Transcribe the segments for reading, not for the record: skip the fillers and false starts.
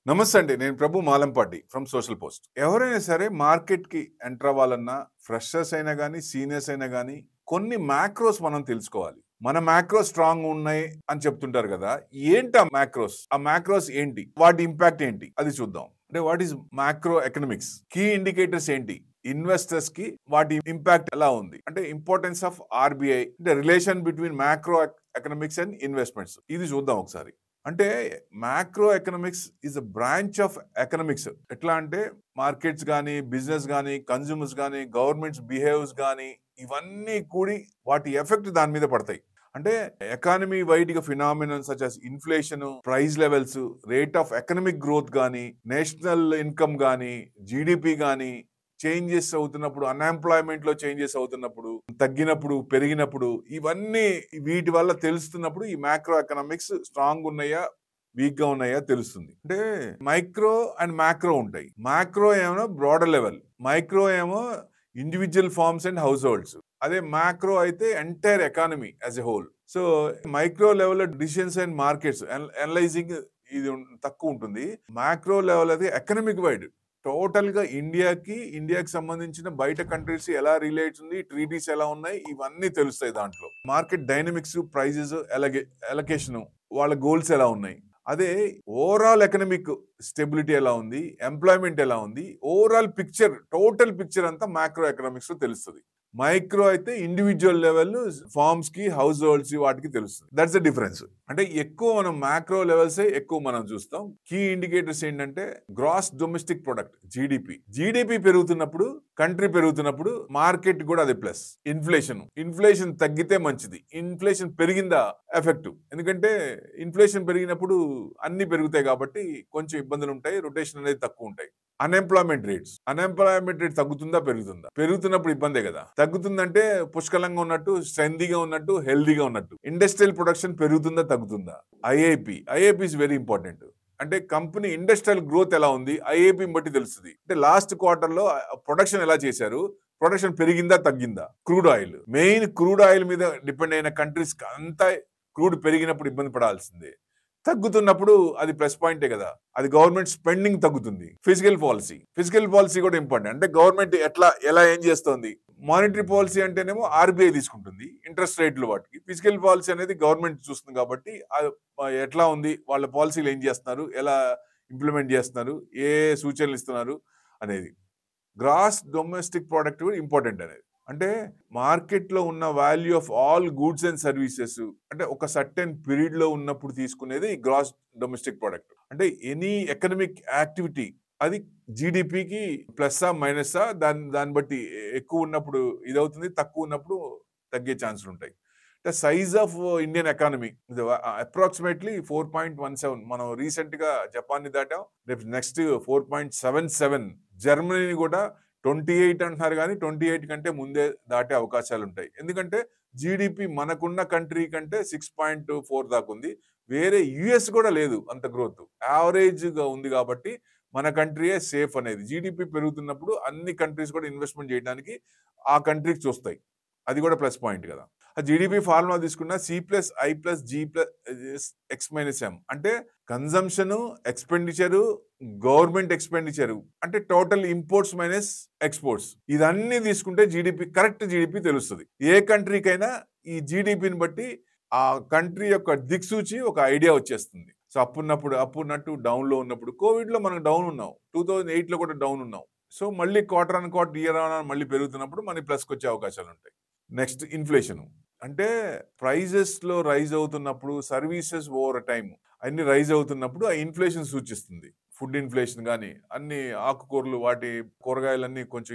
నమస్తే అండి. నేను ప్రభు మాలంపాటి ఫ్రమ్ సోషల్ పోస్ట్. ఎవరైనా సరే మార్కెట్‌కి ఎంటర్ అవ్వాలన్నా, ఫ్రెషర్స్ అయినా గానీ, సీనియర్స్ అయినా గానీ, కొన్ని మ్యాక్రోస్ మనం తెలుసుకోవాలి. మన మ్యాక్రోస్ స్ట్రాంగ్ ఉన్నాయి అని చెప్తుంటారు గదా! ఏంటి ఆ మ్యాక్రోస్? ఆ మ్యాక్రోస్ ఏంటి? వాటి ఇంపాక్ట్ ఏంటి? అది చూద్దాం. అంటే what is macro economics? Key indicators ఏంటి? ఇన్వెస్టర్స్‌కి వాటి ఇంపాక్ట్ ఎలా ఉంది? అంటే ఇంపార్టెన్స్ ఆఫ్ ఆర్‌బీఐ, అంటే relation between macro economics and investments. ఇది చూద్దాం ఒకసారి. అంటే macro economics is a branch of economics. ఎట్లా అంటే మార్కెట్స్ గానీ, బిజినెస్ గానీ, కన్స్యూమర్స్ గానీ, గవర్నమెంట్స్ బిహేవ్స్ గానీ, ఇవన్నీ కూడి వాటి ఎఫెక్ట్ దాని మీద పడతాయి. అంటే ఎకానమీ వైడ్ గా phenomenon such as inflation, price levels, rate of economic growth గానీ, నేషనల్ ఇన్కమ్ గానీ, జీడిపి గానీ చేంజెస్ అవుతున్నప్పుడు, అన్ఎంప్లాయ్మెంట్ లో చేంజెస్ అవుతున్నప్పుడు, తగ్గినప్పుడు, పెరిగినప్పుడు, ఇవన్నీ వీటి వల్ల తెలుస్తున్నప్పుడు ఈ మ్యాక్రో ఎకనామిక్స్ స్ట్రాంగ్ ఉన్నాయా, వీక్ గా ఉన్నాయా తెలుస్తుంది. అంటే మైక్రో అండ్ మ్యాక్రో ఉంటాయి. మ్యాక్రో ఏమో బ్రాడర్ లెవెల్, మైక్రో ఏమో individual firms and households. అదే మ్యాక్రో అయితే entire economy as a whole. So micro level decisions and markets analysing ఇది తక్కువ ఉంటుంది. మ్యాక్రో లెవెల్ అది ఎకనామిక్ వైడ్, టోటల్ గా ఇండియాకి సంబంధించిన బయట కంట్రీస్ ఎలా రిలేట్స్ ఉంది, ట్రీటీస్ ఎలా ఉన్నాయి, ఇవన్నీ తెలుస్తాయి దాంట్లో. మార్కెట్ డైనమిక్స్, ప్రైజెస్, ఎలకేషన్, వాళ్ళ గోల్స్ ఎలా ఉన్నాయి. అదే ఓవరాల్ ఎకనామిక్ స్టెబిలిటీ ఎలా ఉంది, ఎంప్లాయ్మెంట్ ఎలా ఉంది, ఓవరాల్ పిక్చర్, టోటల్ పిక్చర్ అంతా మ్యాక్రో ఎకనామిక్స్ లో తెలుస్తుంది. మైక్రో అయితే ఇండివిజువల్ లెవెల్ ఫార్మ్స్ కి, హౌస్ హోల్డ్స్ వాటికి తెలుస్తుంది. That's the difference. అంటే ఎక్కువ మనం మ్యాక్రో లెవెల్స్ ఎక్కువ మనం చూస్తాం. కీ ఇండికేటర్స్ ఏంటంటే గ్రాస్ డొమెస్టిక్ ప్రొడక్ట్, జీడిపి పెరుగుతున్నప్పుడు, కంట్రీ పెరుగుతున్నప్పుడు మార్కెట్ కూడా అదే ప్లస్. ఇన్ఫ్లేషన్ తగ్గితే మంచిది, ఇన్ఫ్లేషన్ పెరిగిందా ఎఫెక్ట్. ఎందుకంటే ఇన్ఫ్లేషన్ పెరిగినప్పుడు అన్ని పెరుగుతాయి కాబట్టి కొంచెం ఇబ్బందులు ఉంటాయి, రొటేషన్ అనేది తక్కువ ఉంటాయి. అన్ఎంప్లాయ్మెంట్ రేట్ తగ్గుతుందా, పెరుగుతున్నప్పుడు ఇబ్బందే కదా. తగ్గుతుందంటే పుష్కలంగా ఉన్నట్టు, స్ట్రెందీగా ఉన్నట్టు, హెల్దీగా ఉన్నట్టు. ఇండస్ట్రియల్ ప్రొడక్షన్ పెరుగుతుందా, తగ్గుతుందా. IIP is very important. అంటే కంపెనీ ఇండస్ట్రియల్ గ్రోత్ ఎలా ఉంది, ఐఐపి బట్టి తెలుస్తుంది. అంటే లాస్ట్ క్వార్టర్ లో ప్రొడక్షన్ ఎలా చేశారు, ప్రొడక్షన్ పెరిగిందా, తగ్గిందా. మెయిన్ క్రూడ్ ఆయిల్ మీద డిపెండ్ అయిన కంట్రీస్ అంతా క్రూడ్ పెరిగినప్పుడు ఇబ్బంది పడాల్సిందే, తగ్గుతున్నప్పుడు అది ప్లస్ పాయింటే కదా. అది గవర్నమెంట్ స్పెండింగ్ తగ్గుతుంది. ఫిజికల్ పాలసీ కూడా ఇంపార్టెంట్. అంటే గవర్నమెంట్ ఎలా ఏం చేస్తోంది. మానిటరీ పాలసీ అంటేనేమో ఆర్బీఐ తీసుకుంటుంది ఇంట్రెస్ట్ రేట్లు వాటికి. ఫిజికల్ పాలసీ అనేది గవర్నమెంట్ చూస్తుంది కాబట్టి ఎట్లా ఉంది, వాళ్ళ పాలసీలు ఏం చేస్తున్నారు, ఎలా ఇంప్లిమెంట్ చేస్తున్నారు, ఏ సూచనలు ఇస్తున్నారు అనేది. గ్రాస్ డొమెస్టిక్ ప్రోడక్ట్ కూడా ఇంపార్టెంట్ అనేది. అంటే మార్కెట్ లో ఉన్న value of all goods and services, అంటే ఒక సర్టెన్ పీరియడ్ లో ఉన్నప్పుడు తీసుకునేది గ్రాస్ డొమెస్టిక్ ప్రోడక్ట్. అంటే ఎనీ ఎకనామిక్ యాక్టివిటీ అది జీడిపికి ప్లస్సా మైనస్సా, దాన్ని బట్టి ఎక్కువ ఉన్నప్పుడు ఇదవుతుంది, తక్కువ ఉన్నప్పుడు తగ్గే ఛాన్సులు ఉంటాయి. అంటే size of Indian economy approximately 4.17. మనం రీసెంట్ గా జపాన్ ని దాటాం, రేపు నెక్స్ట్ 4.77. జర్మనీని కూడా 28 అంటున్నారు, కానీ 28 కంటే ముందే దాటే అవకాశాలు ఉంటాయి. ఎందుకంటే జీడిపి మనకున్న కంట్రీ కంటే 6.4 దాకా ఉంది. వేరే యుఎస్ కూడా లేదు అంత గ్రోత్, యావరేజ్ గా ఉంది కాబట్టి మన కంట్రీయే సేఫ్ అనేది. జీడిపి పెరుగుతున్నప్పుడు అన్ని కంట్రీస్ కూడా ఇన్వెస్ట్మెంట్ చేయడానికి ఆ కంట్రీకి చూస్తాయి. అది కూడా ప్లస్ పాయింట్ కదా. ఆ జీడిపి ఫార్ములా తీసుకున్న C+I+G+X-M, అంటే కన్జంప్షన్, ఎక్స్పెండిచరు, గవర్నమెంట్ ఎక్స్పెండిచరు, అంటే టోటల్ ఇంపోర్ట్స్ మైనస్ ఎక్స్పోర్ట్స్. ఇదన్నీ తీసుకుంటే కరెక్ట్ జీడిపి తెలుస్తుంది. ఏ కంట్రీకైనా ఈ జీడిపిని బట్టి ఆ కంట్రీ యొక్క దిక్సూచి ఒక ఐడియా వచ్చేస్తుంది. సో అప్పు ఉన్నట్టు డౌన్ లో ఉన్నప్పుడు, కోవిడ్ లో మనం డౌన్ ఉన్నాం, 2008 లో కూడా డౌన్ ఉన్నాం. సో మళ్ళీ quarter on quarter, year on మళ్ళీ పెరుగుతున్నప్పుడు మనీ ప్లస్కి వచ్చే అవకాశాలు ఉంటాయి. నెక్స్ట్ ఇన్ఫ్లేషన్, అంటే ప్రైజెస్ లో రైజ్ అవుతున్నప్పుడు, సర్వీసెస్ ఓవర్ టైం అన్ని రైజ్ అవుతున్నప్పుడు ఆ ఇన్ఫ్లేషన్ సూచిస్తుంది. ఫుడ్ ఇన్ఫ్లేషన్ కానీ, అన్ని ఆకుకూరలు, వాటి కూరగాయలన్నీ కొంచెం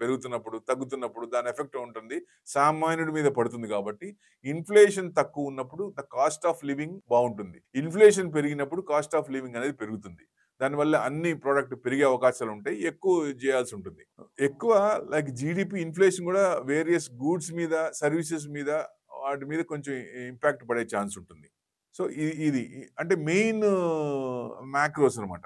పెరుగుతున్నప్పుడు, తగ్గుతున్నప్పుడు దాని ఎఫెక్ట్ ఉంటుంది, సామాన్యుడి మీద పడుతుంది. కాబట్టి ఇన్ఫ్లేషన్ తక్కువ ఉన్నప్పుడు ద కాస్ట్ ఆఫ్ లివింగ్ బాగుంటుంది, ఇన్ఫ్లేషన్ పెరిగినప్పుడు కాస్ట్ ఆఫ్ లివింగ్ అనేది పెరుగుతుంది. దానివల్ల అన్ని ప్రోడక్ట్ పెరిగే అవకాశాలు ఉంటాయి, ఎక్కువ చేయాల్సి ఉంటుంది. ఎక్కువ లైక్ జీడిపి, ఇన్ఫ్లేషన్ కూడా వేరియస్ గూడ్స్ మీద, సర్వీసెస్ మీద, వాటి మీద కొంచెం ఇంపాక్ట్ పడే ఛాన్స్ ఉంటుంది. సో ఇది అంటే మెయిన్ మ్యాక్రోస్ అనమాట.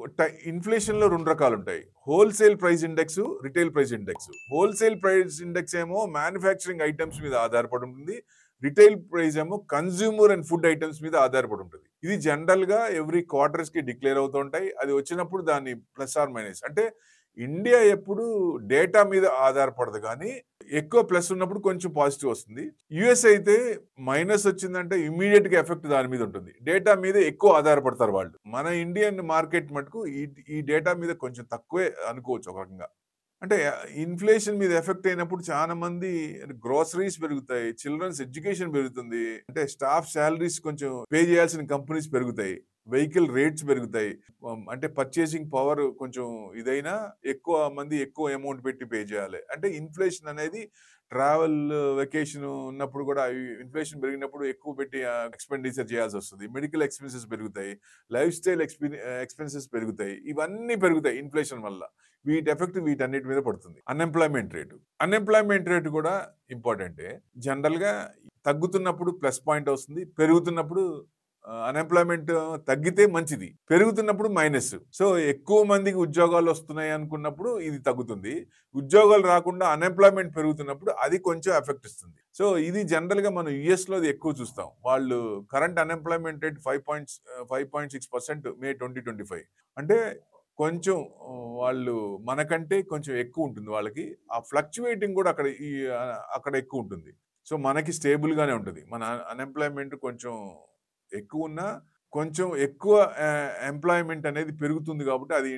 అంటే ఇన్ఫ్లేషన్ లో 2 రకాలు ఉంటాయి, wholesale price index, retail price index. Wholesale price index ఏమో మ్యానుఫ్యాక్చరింగ్ ఐటమ్స్ మీద ఆధారపడి ఉంటుంది, రిటైల్ ప్రైస్ ఏమో కన్స్యూమర్ అండ్ ఫుడ్ ఐటమ్స్ మీద ఆధారపడి ఉంటుంది. ఇది జనరల్ గా ఎవ్రీ క్వార్టర్స్ కి డిక్లేర్ అవుతూ ఉంటాయి. అది వచ్చినప్పుడు దాన్ని ప్లస్ ఆర్ మైనస్ అంటే ఇండియా ఎప్పుడు డేటా మీద ఆధారపడదు, కానీ ఎక్కువ ప్లస్ ఉన్నప్పుడు కొంచెం పాజిటివ్ వస్తుంది. యుఎస్ అయితే మైనస్ వచ్చిందంటే ఇమీడియట్ గా ఎఫెక్ట్ దాని మీద ఉంటుంది. డేటా మీద ఎక్కువ ఆధారపడతారు వాళ్ళు. మన ఇండియన్ మార్కెట్ మటుకు ఈ డేటా మీద కొంచెం తక్కువే అనుకోవచ్చు ఒక రకంగా. అంటే ఇన్ఫ్లేషన్ మీద ఎఫెక్ట్ అయినప్పుడు చాలా మంది గ్రోసరీస్ పెరుగుతాయి, చిల్డ్రన్స్ ఎడ్యుకేషన్ పెరుగుతుంది, అంటే స్టాఫ్ శాలరీస్ కొంచెం పే చేయాల్సిన కంపెనీస్ పెరుగుతాయి, వెహికల్ రేట్స్ పెరుగుతాయి, అంటే పర్చేసింగ్ పవర్ కొంచెం ఇదైనా ఎక్కువ మంది ఎక్కువ అమౌంట్ పెట్టి పే చేయాలి. అంటే ఇన్ఫ్లేషన్ అనేది ట్రావెల్ వెకేషన్ ఉన్నప్పుడు కూడా ఇన్ఫ్లేషన్ పెరిగినప్పుడు ఎక్కువ పెట్టి ఎక్స్పెండిచర్ చేయాల్సి వస్తుంది. మెడికల్ ఎక్స్పెన్సెస్ పెరుగుతాయి, లైఫ్ స్టైల్ ఎక్స్పెన్సెస్ పెరుగుతాయి. ఇవన్నీ పెరుగుతాయి ఇన్ఫ్లేషన్ వల్ల. వీటి ఎఫెక్ట్ వీటన్నిటి మీద పడుతుంది. అన్ఎంప్లాయ్మెంట్ రేటు కూడా ఇంపార్టెంటే. జనరల్ గా తగ్గుతున్నప్పుడు ప్లస్ పాయింట్ వస్తుంది, పెరుగుతున్నప్పుడు అన్ఎంప్లాయ్మెంట్ తగ్గితే మంచిది, పెరుగుతున్నప్పుడు మైనస్. సో ఎక్కువ మందికి ఉద్యోగాలు వస్తున్నాయి అనుకున్నప్పుడు ఇది తగ్గుతుంది, ఉద్యోగాలు రాకుండా అన్ఎంప్లాయ్మెంట్ పెరుగుతున్నప్పుడు అది కొంచెం ఎఫెక్ట్ ఇస్తుంది. సో ఇది జనరల్ గా మనం యుఎస్ లో ఎక్కువ చూస్తాం. వాళ్ళు కరెంట్ అన్ఎంప్లాయ్మెంట్ రేట్ 5.6% మే 2025. అంటే కొంచెం వాళ్ళు మనకంటే కొంచెం ఎక్కువ ఉంటుంది వాళ్ళకి. ఆ ఫ్లక్చువేటింగ్ కూడా అక్కడ ఎక్కువ ఉంటుంది. సో మనకి స్టేబుల్ గానే ఉంటుంది. మన అన్ఎంప్లాయ్మెంట్ కొంచెం ఎక్కువ ఉన్నా కొంచెం ఎక్కువ ఎంప్లాయ్మెంట్ అనేది పెరుగుతుంది కాబట్టి అది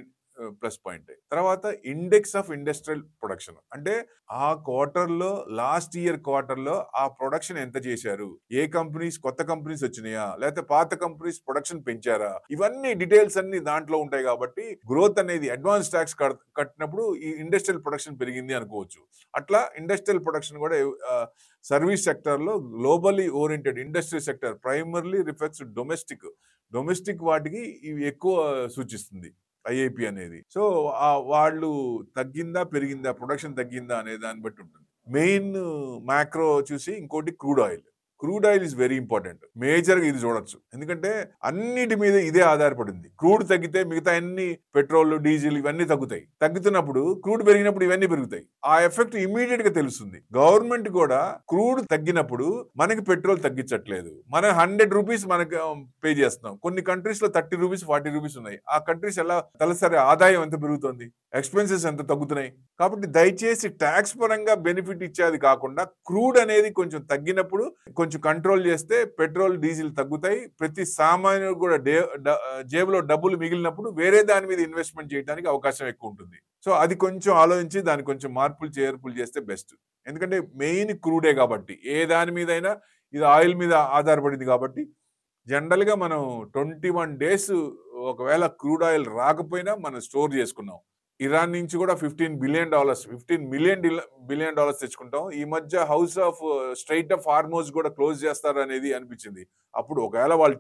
ప్లస్ పాయింట్. తర్వాత ఇండెక్స్ ఆఫ్ ఇండస్ట్రియల్ ప్రొడక్షన్ అంటే ఆ క్వార్టర్లో, లాస్ట్ ఇయర్ క్వార్టర్లో ఆ ప్రొడక్షన్ ఎంత చేశారు, ఏ కంపెనీస్ కొత్త కంపెనీస్ వచ్చినాయా లేకపోతే పాత కంపెనీస్ ప్రొడక్షన్ పెంచారా, ఇవన్నీ డీటెయిల్స్ అన్ని దాంట్లో ఉంటాయి. కాబట్టి గ్రోత్ అనేది అడ్వాన్స్ ట్యాక్స్ కట్టినప్పుడు ఈ ఇండస్ట్రియల్ ప్రొడక్షన్ పెరిగింది అనుకోవచ్చు. అట్లా ఇండస్ట్రియల్ ప్రొడక్షన్ కూడా సర్వీస్ సెక్టర్ లో globally oriented industry sector primarily reflects domestic వాటికి ఇవి ఎక్కువ సూచిస్తుంది ఐఐపి అనేది. సో వాళ్ళు తగ్గిందా పెరిగిందా, ప్రొడక్షన్ తగ్గిందా అనే దాన్ని బట్టి ఉంటుంది. మెయిన్ మ్యాక్రో చూసి ఇంకోటి crude oil is very important. Major గా ఇది చూడొచ్చు, ఎందుకంటే అన్నిటి మీద ఇదే ఆధారపడింది. క్రూడ్ తగ్గితే మిగతా అన్ని పెట్రోల్, డీజిల్ ఇవన్నీ తగ్గుతాయి. తగ్గుతున్నప్పుడు క్రూడ్ పెరిగినప్పుడు ఇవన్నీ పెరుగుతాయి. ఆ ఎఫెక్ట్ ఇమీడియట్ గా తెలుస్తుంది. గవర్నమెంట్ కూడా క్రూడ్ తగ్గినప్పుడు మనకి పెట్రోల్ తగ్గించట్లేదు, మనం 100 రూపీస్ మనకి పే చేస్తున్నాం. కొన్ని కంట్రీస్ లో 30 రూపీస్ 40 రూపీస్ ఉన్నాయి. ఆ కంట్రీస్ ఎలా తలసరి ఆదాయం ఎంత పెరుగుతుంది, ఎక్స్పెన్సెస్ ఎంత తగ్గుతున్నాయి. కాబట్టి దయచేసి ట్యాక్స్ పరంగా బెనిఫిట్ ఇచ్చేది కాకుండా క్రూడ్ అనేది కొంచెం తగ్గినప్పుడు కొంచెం కంట్రోల్ చేస్తే పెట్రోల్, డీజిల్ తగ్గుతాయి. ప్రతి సామాన్యుడు కూడా జేబులో డబ్బులు మిగిలినప్పుడు వేరే దాని మీద ఇన్వెస్ట్మెంట్ చేయడానికి అవకాశం ఎక్కువ ఉంటుంది. సో అది కొంచెం ఆలోచించి దాన్ని కొంచెం మార్పులు చేర్పులు చేస్తే బెస్ట్. ఎందుకంటే మెయిన్ క్రూడే కాబట్టి, ఏ దాని మీద అయినా ఇది ఆయిల్ మీద ఆధారపడింది కాబట్టి జనరల్ గా మనం 21 days ఒకవేళ క్రూడ్ ఆయిల్ రాకపోయినా మనం స్టోర్ చేసుకున్నాం. ఇరాన్ నుంచి కూడా $15 బిలియన్ తెచ్చుకుంటాం. ఈ మధ్య house of straight of Hormuz కూడా క్లోజ్ చేస్తారు అనేది అనిపించింది. అప్పుడు ఒకవేళ వాళ్ళు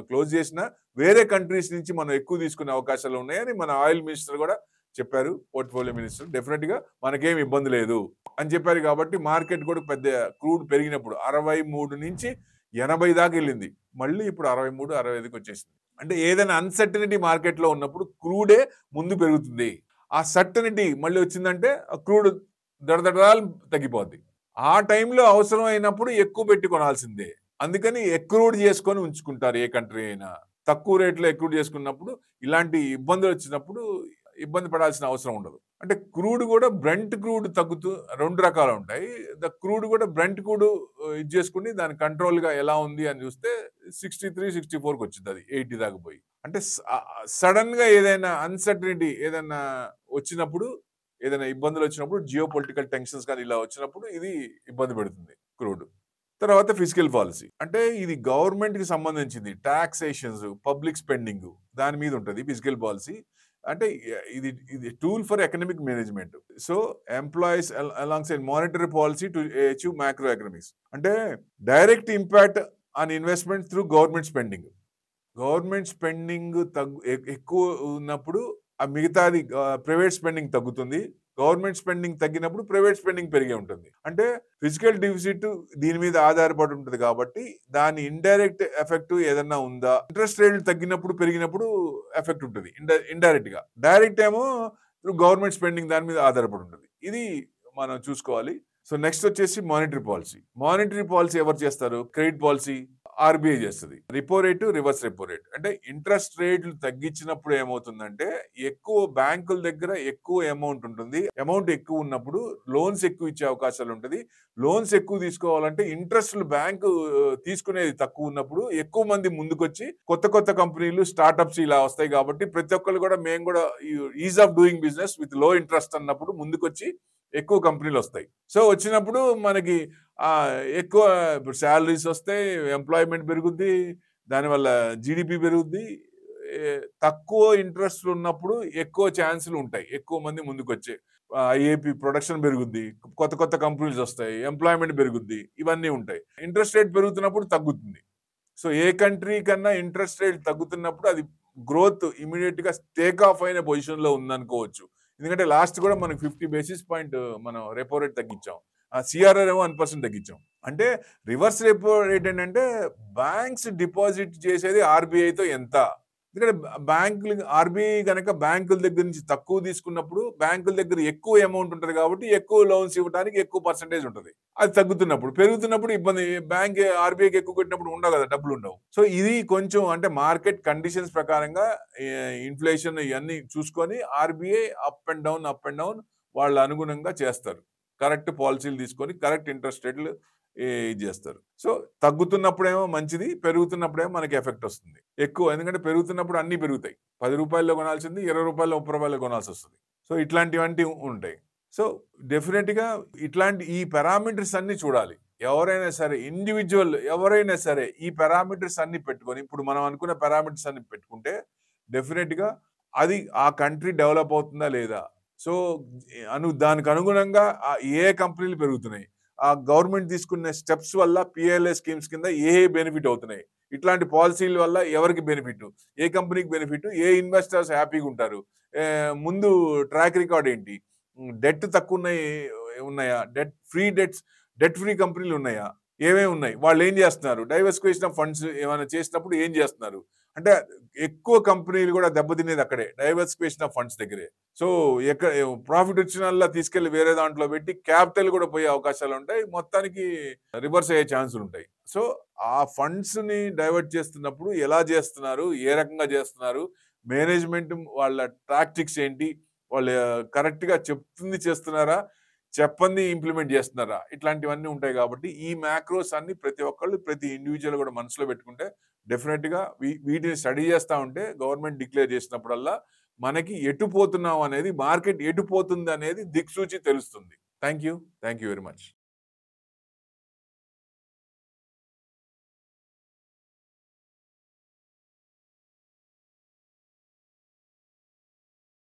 క్లోజ్ చేసినా వేరే కంట్రీస్ నుంచి మనం ఎక్కువ తీసుకునే అవకాశాలు ఉన్నాయని మన ఆయిల్ మినిస్టర్ కూడా చెప్పారు, పోర్ట్ఫోలియో మినిస్టర్. డెఫినెట్ గా మనకేం ఇబ్బంది లేదు అని చెప్పారు. కాబట్టి మార్కెట్ కూడా పెద్ద క్రూడ్ పెరిగినప్పుడు 63 నుంచి 80 దాకా వెళ్ళింది, మళ్ళీ ఇప్పుడు 63, 65కి వచ్చేసింది. అంటే ఏదైనా అన్సర్టనిటీ మార్కెట్ లో ఉన్నప్పుడు క్రూడే ముందు పెరుగుతుంది. ఆ సర్టనిటీ మళ్ళీ వచ్చిందంటే క్రూడ్ దడదడాలు తగ్గిపోద్ది. ఆ టైంలో అవసరం అయినప్పుడు ఎక్కువ పెట్టి కొనాల్సిందే. అందుకని ఎక్రూడ్ చేసుకొని ఉంచుకుంటారు ఏ కంట్రీ అయినా. తక్కువ రేట్లో ఎక్రూడ్ చేసుకున్నప్పుడు ఇలాంటి ఇబ్బందులు వచ్చినప్పుడు ఇబ్బంది పడాల్సిన అవసరం ఉండదు. అంటే క్రూడ్ కూడా బ్రెంట్ క్రూడ్ తగ్గుతూ 2 రకాలు ఉంటాయి. క్రూడ్ కూడా బ్రెంట్ క్రూడ్ ఇది చేసుకుని దాని కంట్రోల్ గా ఎలా ఉంది అని చూస్తే 63, 64కి వచ్చింది, అది 80 దాకా పోయి. అంటే సడన్ గా ఏదైనా అన్సర్టనిటీ ఏదైనా వచ్చినప్పుడు, ఏదైనా ఇబ్బందులు వచ్చినప్పుడు, జియో పొలిటికల్ టెన్షన్స్ కానీ ఇలా వచ్చినప్పుడు ఇది ఇబ్బంది పెడుతుంది క్రూడ్. తర్వాత ఫిజికల్ పాలసీ అంటే ఇది గవర్నమెంట్ కి సంబంధించింది. టాక్సేషన్స్, పబ్లిక్ స్పెండింగ్ దాని మీద ఉంటుంది ఫిజికల్ పాలసీ. అంటే ఇది tool for economic management. So employees alongside monetary policy to achieve macro economics. అంటే direct impact on investment through government spending ఎక్కువ ఉన్నప్పుడు ఆ మిగతాది ప్రైవేట్ స్పెండింగ్ తగ్గుతుంది. గవర్నమెంట్ స్పెండింగ్ తగ్గినప్పుడు ప్రైవేట్ స్పెండింగ్ పెరిగే ఉంటుంది. అంటే ఫిజికల్ డిఫిసిట్ దీని మీద ఆధారపడి ఉంటుంది. కాబట్టి దాని ఇండైరెక్ట్ ఎఫెక్ట్ ఏదన్నా ఉందా, ఇంట్రెస్ట్ రేట్లు తగ్గినప్పుడు పెరిగినప్పుడు ఎఫెక్ట్ ఉంటుంది ఇండైరెక్ట్ గా. డైరెక్ట్ ఏమో గవర్నమెంట్ స్పెండింగ్ దాని మీద ఆధారపడి ఉంటుంది. ఇది మనం చూసుకోవాలి. సో నెక్స్ట్ వచ్చేసి మానిటరీ పాలసీ. మానిటరీ పాలసీ ఎవరు చేస్తారు? క్రెడిట్ పాలసీ ఆర్బీఐ చేస్తుంది. రిపో రేటు, రివర్స్ రెపో రేట్. అంటే ఇంట్రెస్ట్ రేట్లు తగ్గించినప్పుడు ఏమవుతుందంటే ఎక్కువ బ్యాంకుల దగ్గర ఎక్కువ అమౌంట్ ఉంటుంది. అమౌంట్ ఎక్కువ ఉన్నప్పుడు లోన్స్ ఎక్కువ ఇచ్చే అవకాశాలు ఉంటుంది. లోన్స్ ఎక్కువ తీసుకోవాలంటే ఇంట్రెస్ట్లు బ్యాంకు తీసుకునేది తక్కువ ఉన్నప్పుడు ఎక్కువ మంది ముందుకొచ్చి కొత్త కొత్త కంపెనీలు, స్టార్టప్స్ ఇలా వస్తాయి. కాబట్టి ప్రతి ఒక్కరు కూడా మేము కూడా is of doing business with లో ఇంట్రెస్ట్ అన్నప్పుడు ముందుకొచ్చి ఎక్కువ కంపెనీలు వస్తాయి. సో వచ్చినప్పుడు మనకి ఎక్కువ ఇప్పుడు శాలరీస్ వస్తాయి, ఎంప్లాయ్మెంట్ పెరుగుద్ది, దానివల్ల జీడిపి పెరుగుద్ది. తక్కువ ఇంట్రెస్ట్ ఉన్నప్పుడు ఎక్కువ ఛాన్సులు ఉంటాయి, ఎక్కువ మంది ముందుకొచ్చే. ఐఏపి ప్రొడక్షన్ పెరుగుద్ది, కొత్త కొత్త కంపెనీస్ వస్తాయి, ఎంప్లాయ్మెంట్ పెరుగుద్ది, ఇవన్నీ ఉంటాయి. ఇంట్రెస్ట్ రేట్ పెరుగుతున్నప్పుడు తగ్గుతుంది. సో ఏ కంట్రీ కన్నా ఇంట్రెస్ట్ రేట్ తగ్గుతున్నప్పుడు అది గ్రోత్ ఇమీడియట్ గా టేక్ ఆఫ్ అయిన పొజిషన్ లో ఉందనుకోవచ్చు. ఎందుకంటే లాస్ట్ కూడా మనకి 50 బేసిస్ పాయింట్ మనం రెపో రేట్ తగ్గించాం. సిఆర్ఆర్ ఏమో 1% తగ్గించాం. అంటే రివర్స్ రెపో రేట్ ఏంటంటే బ్యాంక్స్ డిపాజిట్ చేసేది ఆర్బీఐతో ఎంత. ఎందుకంటే బ్యాంకులు ఆర్బీఐ కనుక బ్యాంకుల దగ్గర నుంచి తక్కువ తీసుకున్నప్పుడు బ్యాంకుల దగ్గర ఎక్కువ అమౌంట్ ఉంటుంది కాబట్టి ఎక్కువ లోన్స్ ఇవ్వడానికి ఎక్కువ పర్సెంటేజ్ ఉంటుంది. అది తగ్గుతున్నప్పుడు, పెరుగుతున్నప్పుడు ఇబ్బంది. బ్యాంక్ ఆర్బీఐకి ఎక్కువ కొట్టినప్పుడు ఉండవు కదా, డబ్బులు ఉండవు. సో ఇది కొంచెం అంటే మార్కెట్ కండిషన్స్ ప్రకారంగా ఇన్ఫ్లేషన్ ఇవన్నీ చూసుకొని ఆర్బీఐ అప్ అండ్ డౌన్ వాళ్ళ అనుగుణంగా చేస్తారు. కరెక్ట్ పాలసీలు తీసుకొని కరెక్ట్ ఇంట్రెస్ట్ రేట్లు ఇది చేస్తారు. సో తగ్గుతున్నప్పుడేమో మంచిది, పెరుగుతున్నప్పుడేమో మనకి ఎఫెక్ట్ వస్తుంది ఎక్కువ. ఎందుకంటే పెరుగుతున్నప్పుడు అన్ని పెరుగుతాయి. 10 రూపాయల్లో కొనాల్సింది 20 రూపాయలు 30 రూపాయలు కొనాల్సి వస్తుంది. సో ఇట్లాంటివంటి ఉంటాయి. సో డెఫినెట్ గా ఇట్లాంటి ఈ పారామీటర్స్ అన్ని చూడాలి. ఎవరైనా సరే ఇండివిజువల్ ఎవరైనా సరే ఈ పారామీటర్స్ అన్ని పెట్టుకొని, ఇప్పుడు మనం అనుకున్న పారామీటర్స్ అన్ని పెట్టుకుంటే డెఫినెట్ గా అది ఆ కంట్రీ డెవలప్ అవుతుందా లేదా. సో దానికి అనుగుణంగా ఏ కంపెనీలు పెరుగుతున్నాయి, ఆ గవర్నమెంట్ తీసుకునే స్టెప్స్ వల్ల పిఎల్ఐ స్కీమ్స్ కింద ఏ బెనిఫిట్ అవుతున్నాయి, ఇట్లాంటి పాలసీల వల్ల ఎవరికి బెనిఫిట్, ఏ కంపెనీకి బెనిఫిట్, ఏ ఇన్వెస్టర్స్ హ్యాపీగా ఉంటారు, ముందు ట్రాక్ రికార్డ్ ఏంటి, డెట్ తక్కువ ఉన్నాయా, డెట్ ఫ్రీ కంపెనీలు ఉన్నాయా, ఏమేమి ఉన్నాయి, వాళ్ళు ఏం చేస్తున్నారు, డైవర్సిఫికేషన్ ఆఫ్ ఫండ్స్ ఏమైనా చేసినప్పుడు ఏం చేస్తున్నారు. అంటే ఎక్కువ కంపెనీలు కూడా దెబ్బతినేది అక్కడే, డైవర్సిఫికేషన్ ఆఫ్ ఫండ్స్ దగ్గరే. సో ఎక్కడ ప్రాఫిట్ వచ్చిన తీసుకెళ్లి వేరే దాంట్లో పెట్టి క్యాపిటల్ కూడా పోయే అవకాశాలు ఉంటాయి, మొత్తానికి రివర్స్ అయ్యే ఛాన్సులు ఉంటాయి. సో ఆ ఫండ్స్ ని డైవర్ట్ చేస్తున్నప్పుడు ఎలా చేస్తున్నారు, ఏ రకంగా చేస్తున్నారు, మేనేజ్మెంట్ వాళ్ళ టాక్టిక్స్ ఏంటి, వాళ్ళు కరెక్ట్ గా చెప్తుంది చేస్తున్నారా, చెప్పంది ఇంప్లిమెంట్ చేస్తున్నారా, ఇట్లాంటివన్నీ ఉంటాయి. కాబట్టి ఈ మ్యాక్రోస్ అన్ని ప్రతి ఒక్కళ్ళు ప్రతి ఇండివిజువల్ కూడా మనసులో పెట్టుకుంటే డెఫినెట్ గా వీటిని స్టడీ చేస్తా ఉంటే గవర్నమెంట్ డిక్లేర్ చేసినప్పుడల్లా మనకి ఎటు పోతున్నాం అనేది, మార్కెట్ ఎటు పోతుంది అనేది దిక్సూచి తెలుస్తుంది. Thank you very much.